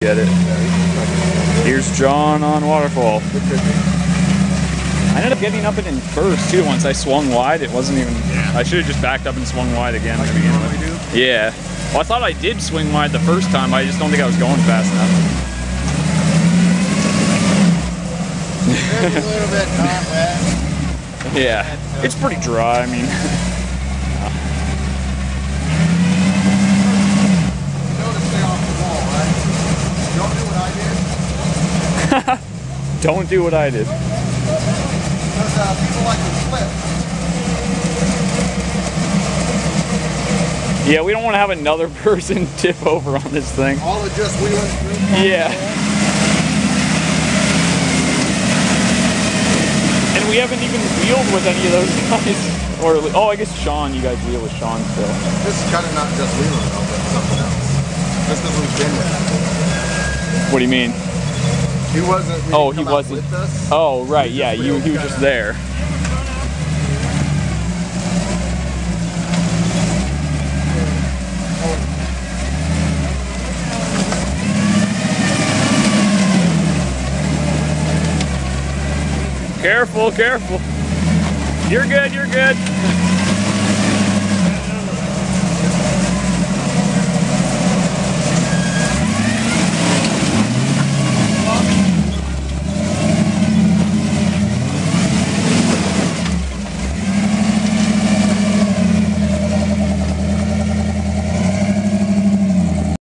Get it. Here's John on Waterfall. I ended up getting up it in first too. Once I swung wide, it wasn't even. Yeah. I should have just backed up and swung wide again to begin with. Yeah. Well, I thought I did swing wide the first time. I just don't think I was going fast enough. There's a little bit not wet. Yeah. It's pretty dry. I mean. You know to stay off the wall, right? Don't do what I did. Don't do what I did. Because people like to slip. Yeah, we don't want to have another person tip over on this thing. All of just wheeling through. Yeah. And we haven't even wheeled with any of those guys. Or, oh, I guess Sean, you guys wheel with Sean still. This is kind of not just wheeling though, but something else. Just because we've been with him. What do you mean? He wasn't. Oh, he wasn't. With us. Oh, right. Yeah, he was just there. Careful, careful. You're good, you're good.